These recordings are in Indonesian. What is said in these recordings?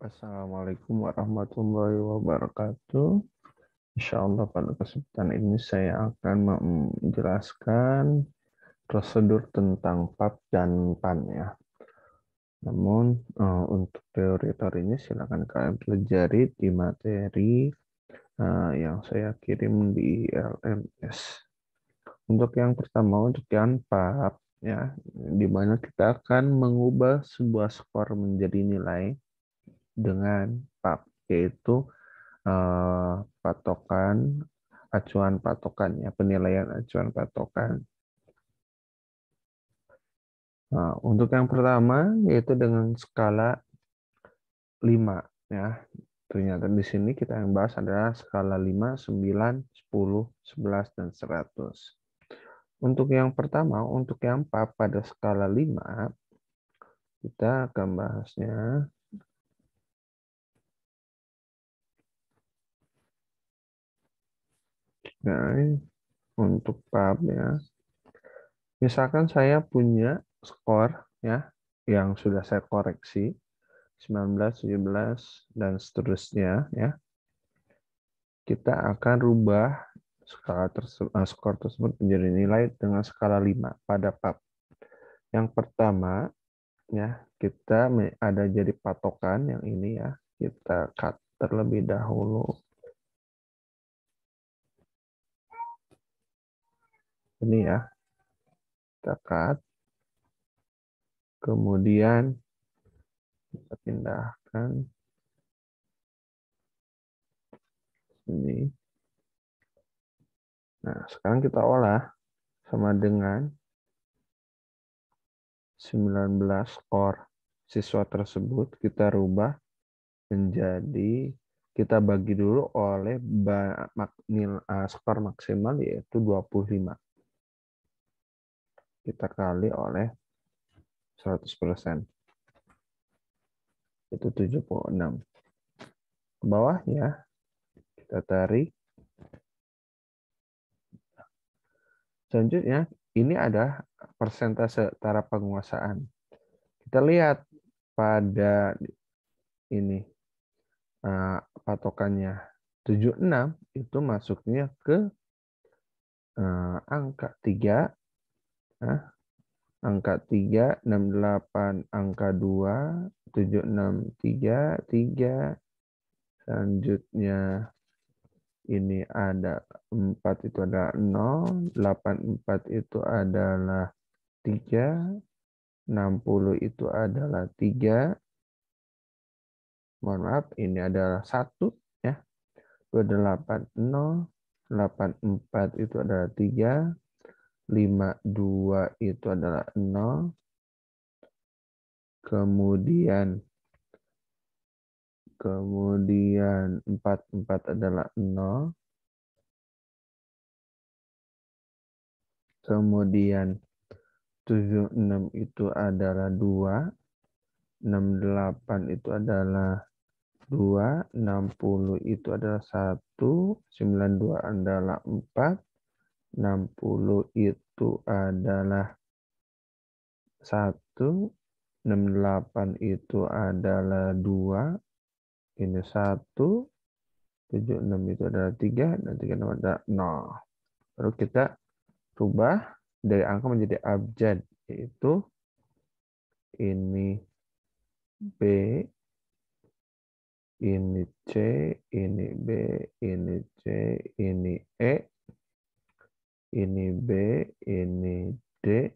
Assalamualaikum warahmatullahi wabarakatuh. Insya Allah pada kesempatan ini saya akan menjelaskan prosedur tentang PAP dan PAN ya. Namun untuk teori-teorinya silakan kalian pelajari di materi yang saya kirim di LMS. Untuk yang pertama, untuk yang PAP ya, di mana kita akan mengubah sebuah skor menjadi nilai dengan PAP, yaitu patokan, acuan patokannya, penilaian acuan patokan. Nah, untuk yang pertama yaitu dengan skala 5 ya. Ternyata di sini kita yang bahas adalah skala 5, 9, 10, 11 dan 100. Untuk yang pertama, untuk yang PAP pada skala 5 kita akan bahasnya untuk PAP ya. Misalkan saya punya skor ya yang sudah saya koreksi 19, 17 dan seterusnya ya. Kita akan rubah skor tersebut menjadi nilai dengan skala 5 pada PAP. Yang pertama ya, kita ada jadi patokan yang ini ya. Kita cut terlebih dahulu. Ini ya. Kita cut. Kemudian kita pindahkan ini. Nah, sekarang kita olah sama dengan 19 skor siswa tersebut kita rubah menjadi, kita bagi dulu oleh skor maksimal yaitu 25. Kita kali oleh 100%. Itu 76. Ke bawahnya kita tarik. Selanjutnya ini ada persentase taraf penguasaan. Kita lihat pada ini patokannya 76 itu masuknya ke angka 3, angka 3, 68, angka 2, 76, 3, 3. Selanjutnya ini ada 4 itu adalah 0, 84 itu adalah 3, 60 itu adalah 3. Mohon maaf, ini adalah 1 ya. 280, 84 itu adalah 3, 52 itu adalah 0. Kemudian 44 adalah 0. Kemudian 76 itu adalah 2. 68 itu adalah 2. 60 itu adalah 1. 92 adalah 4. 60 itu adalah 1. 68 itu adalah 2. Ini 1. 76 itu adalah 3. Dan 36 adalah 0. Lalu kita rubah dari angka menjadi abjad, yaitu ini B, ini C, ini B, ini C, ini E, ini B, ini D,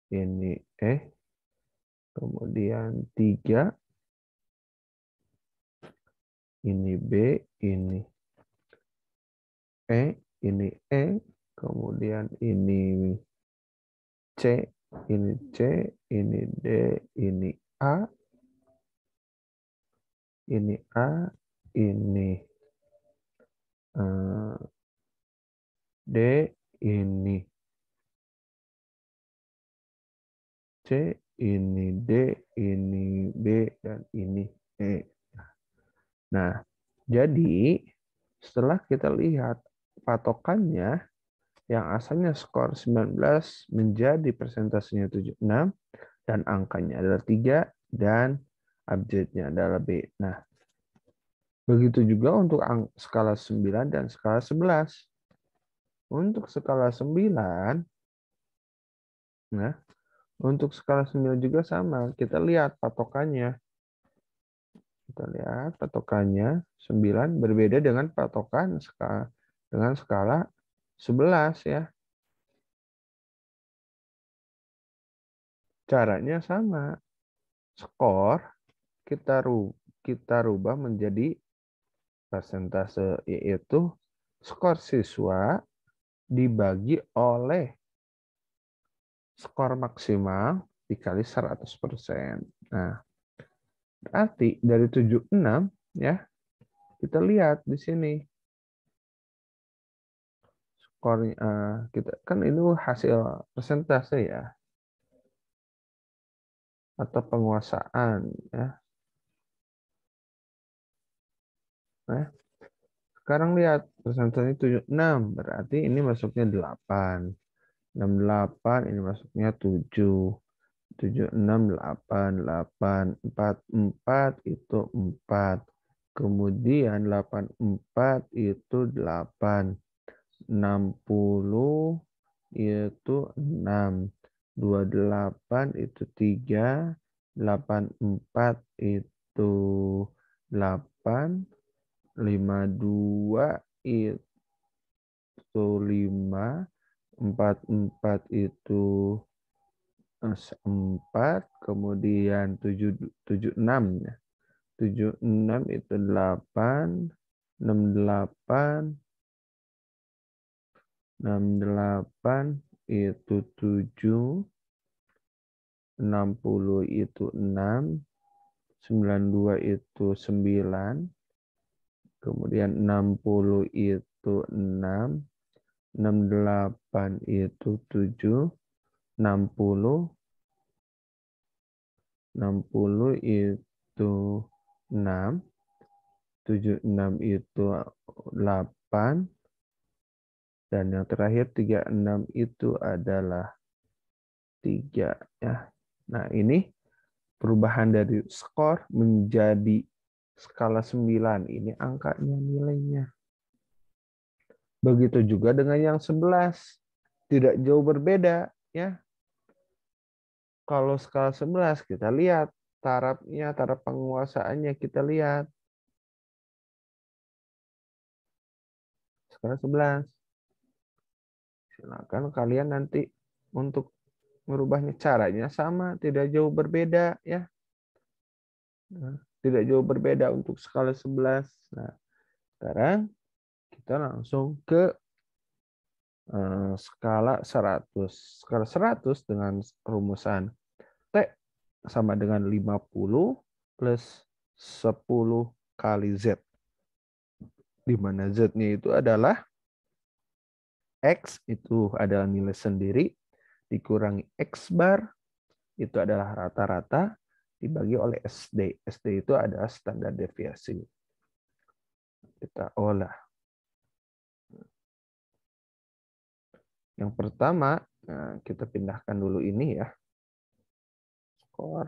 ini E, kemudian 3, ini B, ini E, ini E, kemudian ini C, ini C, ini D, ini A, ini A, ini D, ini C, ini D, ini B, dan ini E. Nah, jadi setelah kita lihat patokannya yang asalnya skor 19 menjadi persentasenya 76 dan angkanya adalah 3 dan abjadnya adalah B. Nah, begitu juga untuk skala 9 dan skala 11. Untuk skala 9, nah, untuk skala 9 juga sama. Kita lihat patokannya. Kita lihat patokannya 9 berbeda dengan patokan dengan skala 11 ya. Caranya sama. Skor kita rubah menjadi persentase, yaitu skor siswa dibagi oleh skor maksimal dikali 100%. Nah, berarti dari 76 ya, kita lihat di sini skornya, kita kan ini hasil persentase ya, atau penguasaan ya. Nah, sekarang lihat persentasenya 76, berarti ini masuknya 8. 68 ini masuknya 7. 7, 6, 8, 8, 4, 4 itu 4. Kemudian 84 itu 8. 60 itu 6. 28 itu 3. 84 itu 8. 52 itu 5. 44 itu 4, kemudian 76 ya. 76 itu 8, 68, 68 itu 7, 60 itu 6, 92 itu 9, kemudian 60 itu 6, 68 itu 7, 60 itu 6, 76 itu 8, dan yang terakhir 36 itu adalah 3 ya. Nah, ini perubahan dari skor menjadi skala 9. Ini angkanya, nilainya. Begitu juga dengan yang 11. Tidak jauh berbeda ya. Kalau skala 11 kita lihat tarafnya, taraf penguasaannya kita lihat. Skala 11. Silakan kalian nanti untuk merubahnya, caranya sama, tidak jauh berbeda ya. Nah, tidak jauh berbeda untuk skala 11. Nah, sekarang kita langsung ke skala 100. Skala 100 dengan rumusan T sama dengan 50 plus 10 kali Z. Di mana Z-nya itu adalah X, itu adalah nilai sendiri, dikurangi X bar, itu adalah rata-rata, dibagi oleh SD. SD itu adalah standar deviasi. Kita olah. Yang pertama, kita pindahkan dulu ini ya. Skor.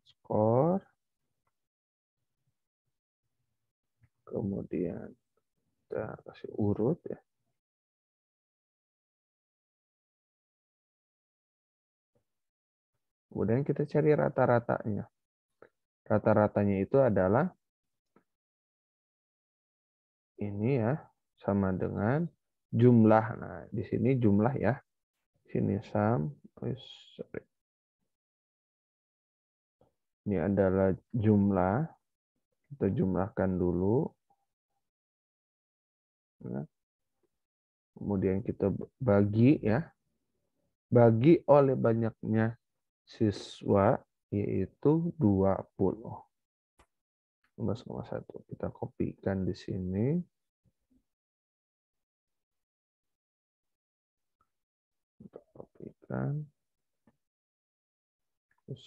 Skor. Kemudian kita kasih urut ya. Kemudian kita cari rata-ratanya. Rata-ratanya itu adalah ini ya, sama dengan jumlah. Nah, di sini jumlah ya. Sini sum. Sorry. Ini adalah jumlah. Kita jumlahkan dulu. Nah, kemudian kita bagi ya. Bagi oleh banyaknya siswa, yaitu 20. 11,1. Kita kopikan di sini. Kita kopikan. Terus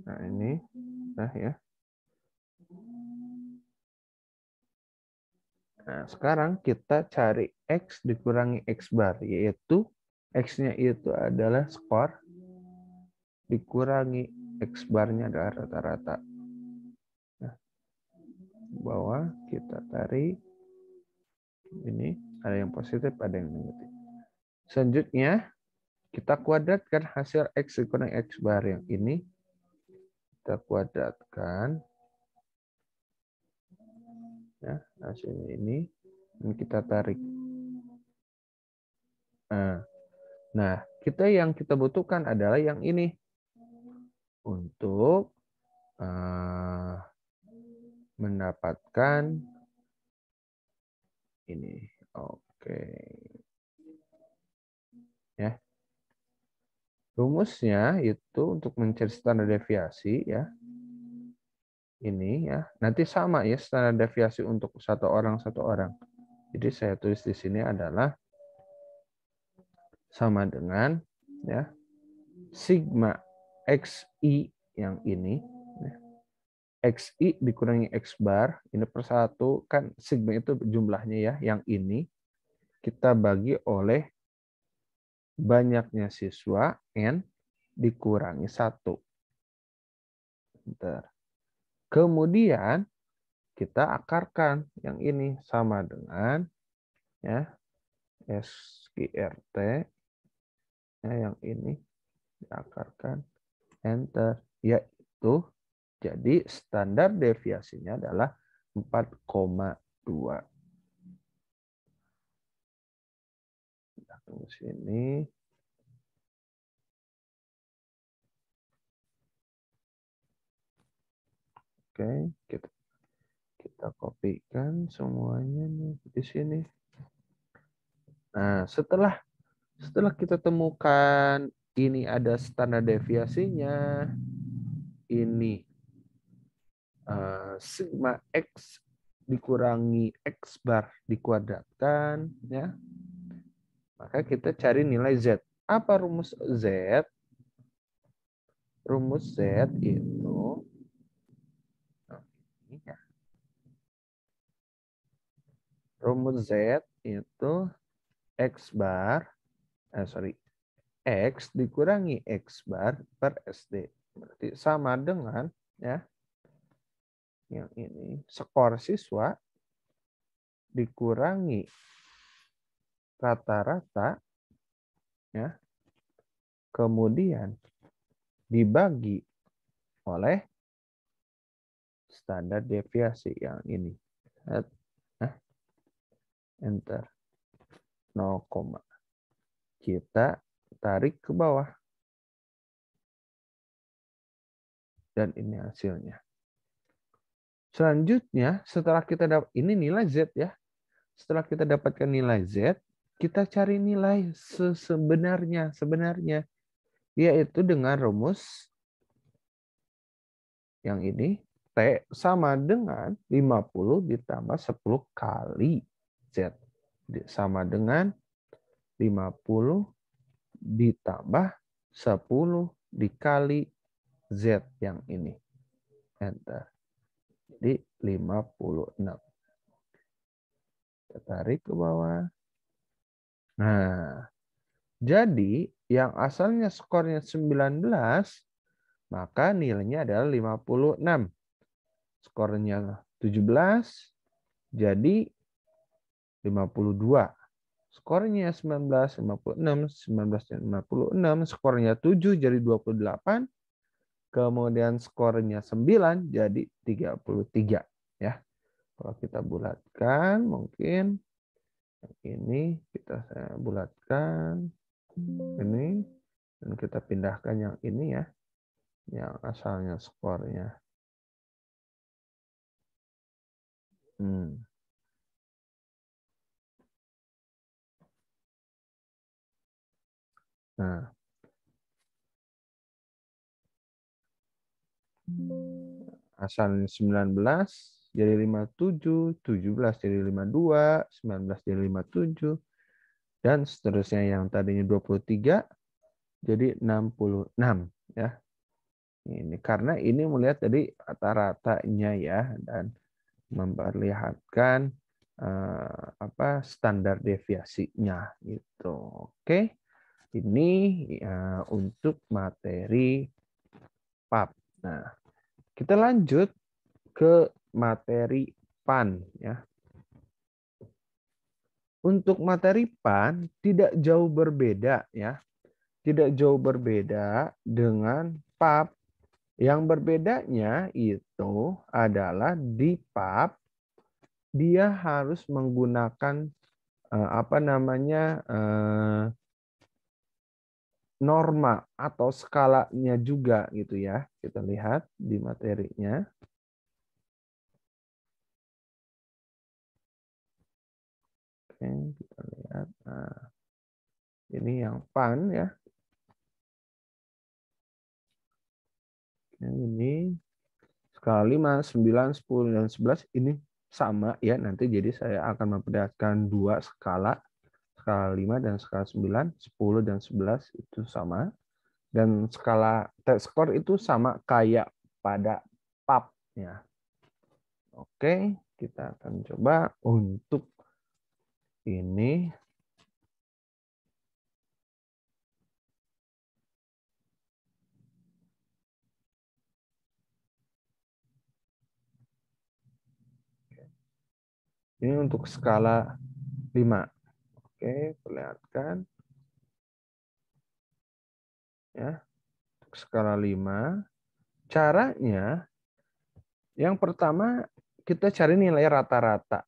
Nah, ini. Nah, ya. Nah, sekarang kita cari X dikurangi X bar, yaitu X-nya itu adalah skor dikurangi X barnya adalah rata-rata. Nah, bawah kita tarik. Ini ada yang positif, ada yang negatif. Selanjutnya, kita kuadratkan hasil X dikurangi X bar yang ini. Kita kuadratkan. Ya, hasilnya ini. Dan kita tarik. Nah, yang kita butuhkan adalah yang ini. Untuk mendapatkan ini. Oke. Ya. Rumusnya itu untuk mencari standar deviasi ya. Ini ya. Nanti sama ya standar deviasi untuk satu orang. Jadi saya tulis di sini adalah sama dengan ya sigma xi yang ini ya. Xi dikurangi X bar, ini per 1, kan sigma itu jumlahnya ya, yang ini kita bagi oleh banyaknya siswa, N, dikurangi 1. Bentar. Kemudian kita akarkan yang ini sama dengan ya SQRT ya, yang ini diakarkan, enter, yaitu jadi standar deviasinya adalah 4,2. Kita tunggu sini. Oke, kita kopikan semuanya nih di sini. Nah, setelah kita temukan ini ada standar deviasinya, ini sigma X dikurangi X bar dikuadratkan, ya. Maka kita cari nilai Z. Apa rumus Z? Rumus Z itu rumus Z itu X bar, X dikurangi X bar per SD. Berarti sama dengan ya yang ini skor siswa dikurangi rata-rata ya, kemudian dibagi oleh standar deviasi yang ini. Enter. 0, kita tarik ke bawah. Dan ini hasilnya. Selanjutnya, setelah kita dapat ini nilai Z ya. Setelah kita dapatkan nilai Z, kita cari nilai sebenarnya, yaitu dengan rumus yang ini, T sama dengan 50 ditambah 10 kali Z. Sama dengan 50 ditambah 10 dikali Z yang ini. Enter. Jadi 56. Kita tarik ke bawah. Nah, jadi yang asalnya skornya 19, maka nilainya adalah 56. Skornya 17, jadi 52. Skornya 19, 56, 19, 56. Skornya 7, jadi 28. Kemudian skornya 9, jadi 33. Ya. Kalau kita bulatkan, mungkin ini kita bulatkan. Ini. Dan kita pindahkan yang ini ya. Yang asalnya skornya. Nah. Asalnya 19 jadi 57, 17 jadi 52, 19 jadi 57, dan seterusnya yang tadinya 23 jadi 66 ya. Ini karena ini melihat dari rata-ratanya ya dan memperlihatkan standar deviasinya gitu. Oke. Ini untuk materi PAP. Nah, kita lanjut ke materi PAN ya. Untuk materi PAN tidak jauh berbeda ya. Tidak jauh berbeda dengan PAP. Yang berbedanya itu adalah di PAP dia harus menggunakan norma atau skalanya juga gitu ya. Kita lihat di materinya. Oke, kita lihat. Nah, ini yang PAN ya. Yang ini skala 5, 9, 10, dan 11 ini sama ya. Nanti jadi saya akan memperlihatkan dua skala. Skala 5 dan skala 9, 10 dan 11 itu sama. Dan skala T-score itu sama kayak pada PAP-nya. Oke, kita akan coba untuk ini. Ini untuk skala 5. Oke, perlihatkan. Ya, untuk skala 5. Caranya, yang pertama kita cari nilai rata-rata.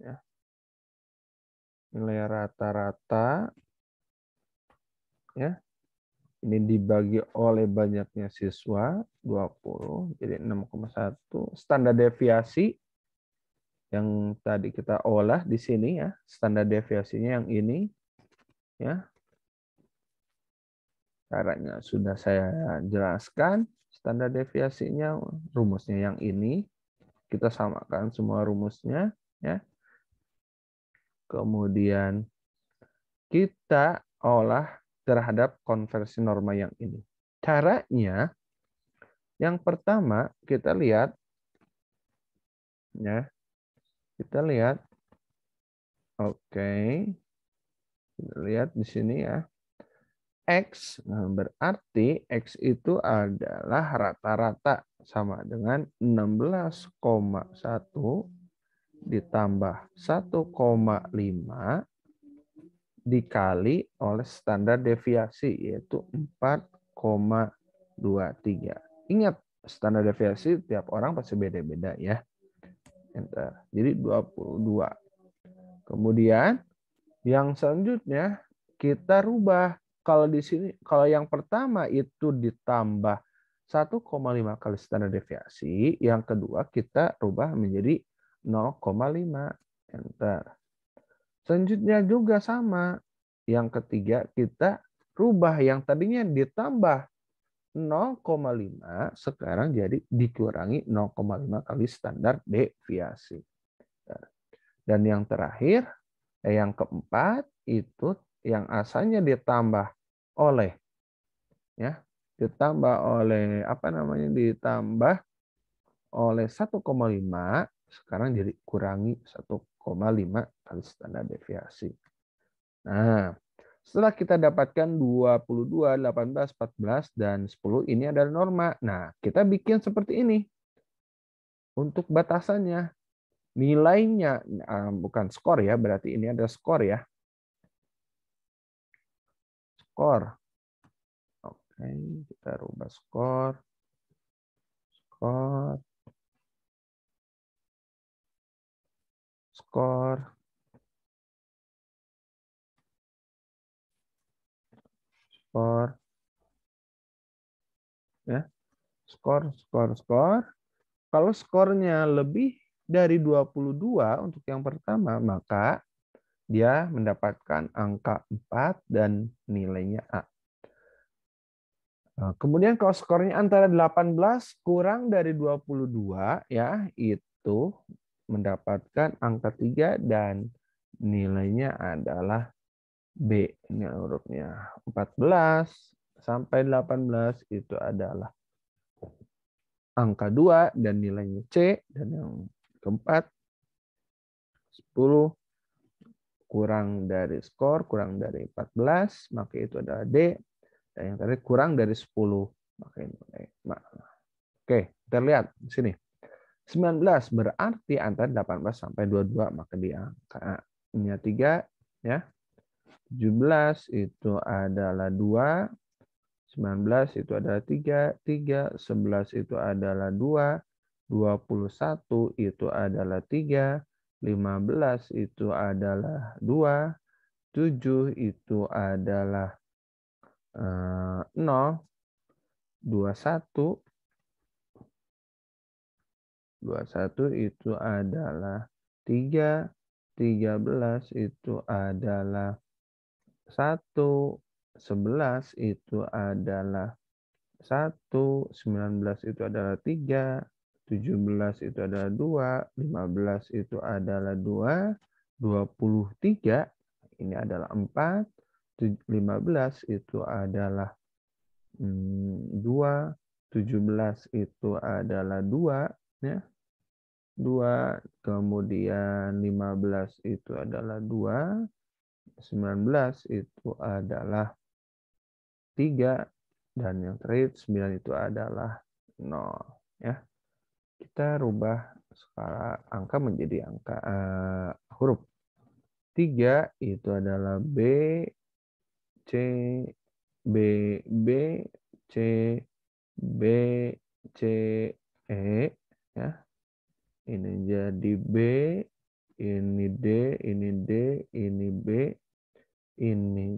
Ya. Nilai rata-rata. Ya. Ini dibagi oleh banyaknya siswa, 20, jadi 6,1. Standar deviasi yang tadi kita olah di sini ya, standar deviasinya yang ini. Ya. Caranya sudah saya jelaskan, standar deviasinya, rumusnya yang ini. Kita samakan semua rumusnya. Ya. Kemudian kita olah terhadap konversi norma yang ini. Caranya, yang pertama kita lihat, ya, kita lihat, oke, kita lihat di sini ya. X, nah berarti X itu adalah rata-rata sama dengan 16,1 ditambah 1,5 dikali oleh standar deviasi yaitu 4,23. Ingat, standar deviasi tiap orang pasti beda-beda ya. Enter. Jadi 22. Kemudian yang selanjutnya kita rubah. Kalau di sini, kalau yang pertama itu ditambah 1,5 kali standar deviasi, yang kedua kita rubah menjadi 0,5. Enter. Selanjutnya juga sama. Yang ketiga kita rubah yang tadinya ditambah 0,5 sekarang jadi dikurangi 0,5 kali standar deviasi. Dan yang terakhir, yang keempat itu yang asalnya ditambah oleh ditambah oleh 1,5 sekarang jadi kurangi 1,5 kali standar deviasi. Nah, setelah kita dapatkan 22, 18, 14, dan 10, ini adalah norma. Nah, kita bikin seperti ini. Untuk batasannya, nilainya, bukan skor ya, berarti ini ada skor ya. Skor. Oke, kita rubah skor. Skor. Skor. Skor. Ya. Skor, skor, skor. Kalau skornya lebih dari 22 untuk yang pertama, maka dia mendapatkan angka 4 dan nilainya A. Kemudian kalau skornya antara 18 kurang dari 22 ya, itu mendapatkan angka 3 dan nilainya adalah B. Ini hurufnya 14, sampai 18 itu adalah angka 2 dan nilainya C. Dan yang keempat, 10 kurang dari skor, kurang dari 14, maka itu adalah D. Dan yang tadi kurang dari 10, maka itu E. Oke, kita lihat di sini. 19 berarti antara 18 sampai 22, maka di angkanya 3, ya. 17 itu adalah 2, 19 itu adalah 3, 11 itu adalah 2, 21 itu adalah 3, 15 itu adalah 2, 7 itu adalah 0, 21 itu adalah 3, 13 itu adalah 1, 11 itu adalah 1, 19 itu adalah 3, 17 itu adalah 2, 15 itu adalah 2, 23 ini adalah 4, 15 itu adalah 2, 17 itu adalah 2, ya. 2, kemudian 15 itu adalah 2, 19 itu adalah 3, dan yang terakhir 9 itu adalah 0. Ya. Kita rubah skala angka menjadi angka huruf. 3 itu adalah B, C, B, B, C, B, C, E. Ya. Ini jadi B, ini D, ini D, ini B, ini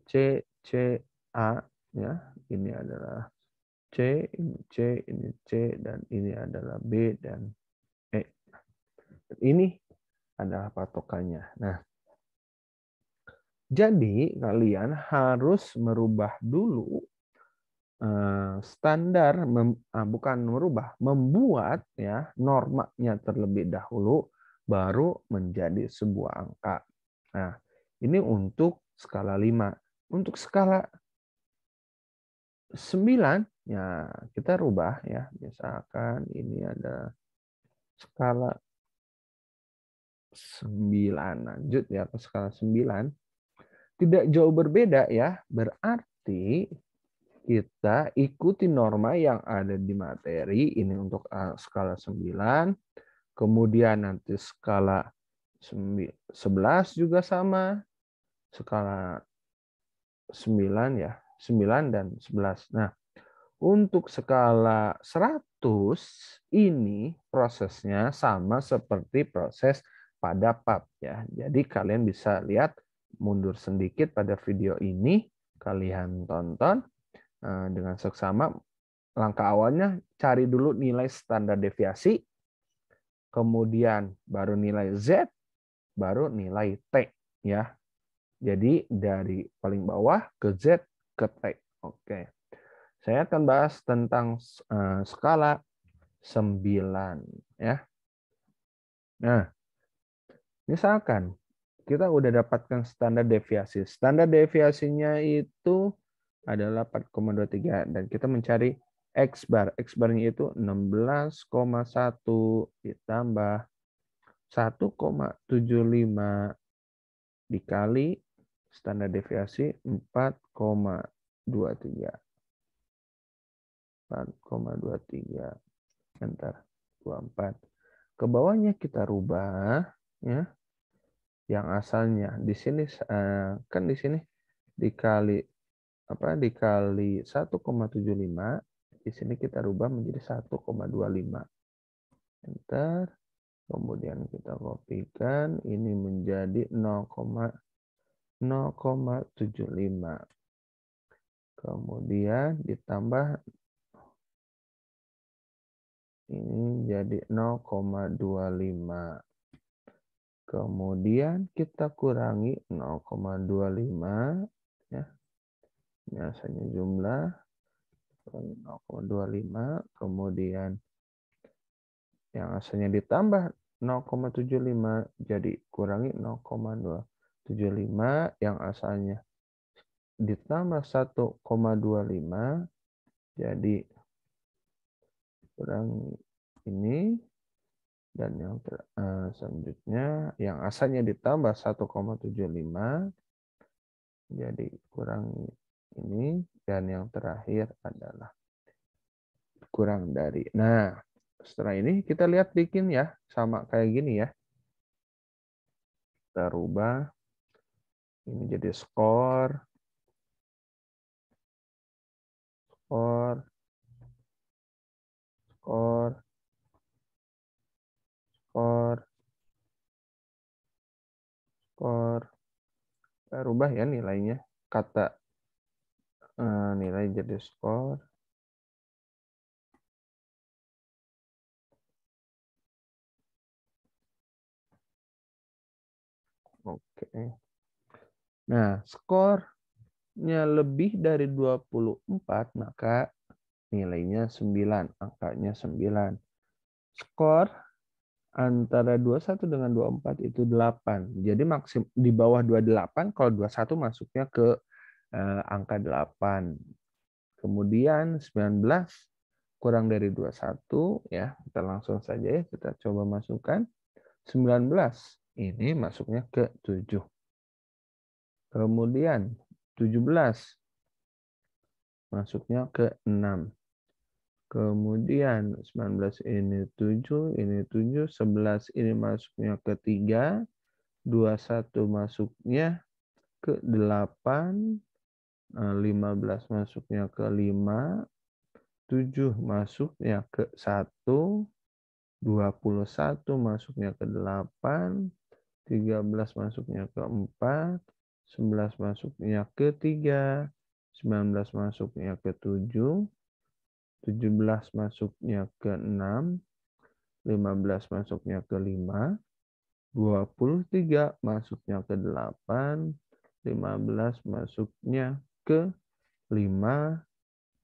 C, C, A, ya. Ini adalah C, ini C, ini C, dan ini adalah B dan E. Ini adalah patokannya. Nah, jadi kalian harus merubah dulu standar, bukan merubah, membuat ya normanya terlebih dahulu, baru menjadi sebuah angka. Nah, ini untuk skala 5. Untuk skala 9, ya kita rubah ya. Misalkan ini ada skala 9. Lanjut ya ke skala 9. Tidak jauh berbeda ya. Berarti kita ikuti norma yang ada di materi. Ini untuk skala 9. Kemudian nanti skala 11 juga sama. Skala 9 ya. 9 dan 11. Nah, untuk skala 100 ini prosesnya sama seperti proses pada PAP ya. Jadi kalian bisa lihat mundur sedikit pada video ini, kalian tonton dengan seksama. Langkah awalnya cari dulu nilai standar deviasi, kemudian baru nilai Z, baru nilai T ya. Jadi dari paling bawah ke Z ke T. Oke. Saya akan bahas tentang skala 9 ya. Nah, misalkan kita udah dapatkan standar deviasi. Standar deviasinya itu adalah 4,23 dan kita mencari X bar. X barnya itu 16,1 ditambah 1,75 dikali standar deviasi 4,23. 4,23 enter 24. Ke bawahnya kita rubah ya. Yang asalnya di sini kan di sini dikali dikali 1,75, di sini kita rubah menjadi 1,25. Enter. Kemudian kita kopikan ini menjadi 0,75. Kemudian ditambah ini jadi 0,25. Kemudian kita kurangi 0,25 ya. Ini asalnya jumlah 0,25, kemudian yang asalnya ditambah 0,75 jadi kurangi 0,275 yang asalnya ditambah 1,25, jadi kurang ini, dan yang selanjutnya yang asalnya ditambah 1,75, jadi kurang ini, dan yang terakhir adalah kurang dari. Nah, setelah ini kita lihat bikin ya, sama kayak gini ya. Kita rubah, ini jadi skor, skor, skor, skor, skor. Kita rubah ya nilainya, kata nilai jadi skor. Oke. Nah, skornya lebih dari 24, maka nilainya 9, angkanya 9. Skor antara 21 dengan 24 itu 8. Jadi di bawah 28, kalau 21 masuknya ke angka 8. Kemudian 19 kurang dari 21, ya, kita langsung saja ya, kita coba masukkan. 19 ini masuknya ke 7. Kemudian 17 masuknya ke 6. Kemudian 19 ini 7, ini 7, 11 ini masuknya ke 3, 21 masuknya ke 8, 15 masuknya ke 5, 7 masuknya ke 1, 21 masuknya ke 8, 13 masuknya ke 4, 11 masuknya ke 3, 19 masuknya ke 7, 17 masuknya ke 6, 15 masuknya ke 5, 23 masuknya ke 8, 15 masuknya ke 5,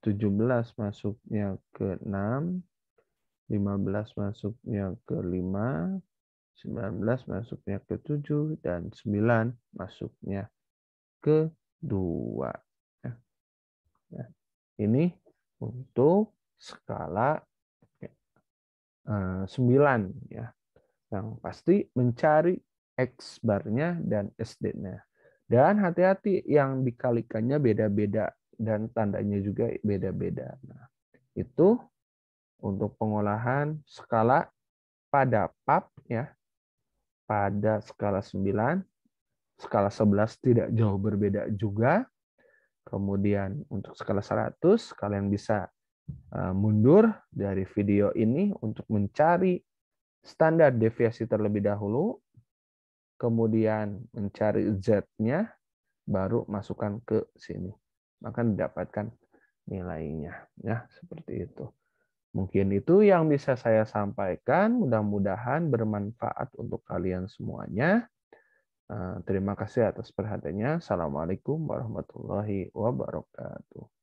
17 masuknya ke 6, 15 masuknya ke 5, 19 masuknya ke 7, dan 9 masuknya ke 2. Ini untuk skala 9 ya. Yang pasti mencari X barnya dan SD-nya. Dan hati-hati yang dikalikannya beda-beda dan tandanya juga beda-beda. Nah, itu untuk pengolahan skala pada pap ya. Pada skala 9, skala 11 tidak jauh berbeda juga. Kemudian untuk skala 100 kalian bisa mundur dari video ini untuk mencari standar deviasi terlebih dahulu, kemudian mencari Z-nya, baru masukkan ke sini. Maka didapatkan nilainya. Ya, seperti itu. Mungkin itu yang bisa saya sampaikan. Mudah-mudahan bermanfaat untuk kalian semuanya. Terima kasih atas perhatiannya. Assalamualaikum warahmatullahi wabarakatuh.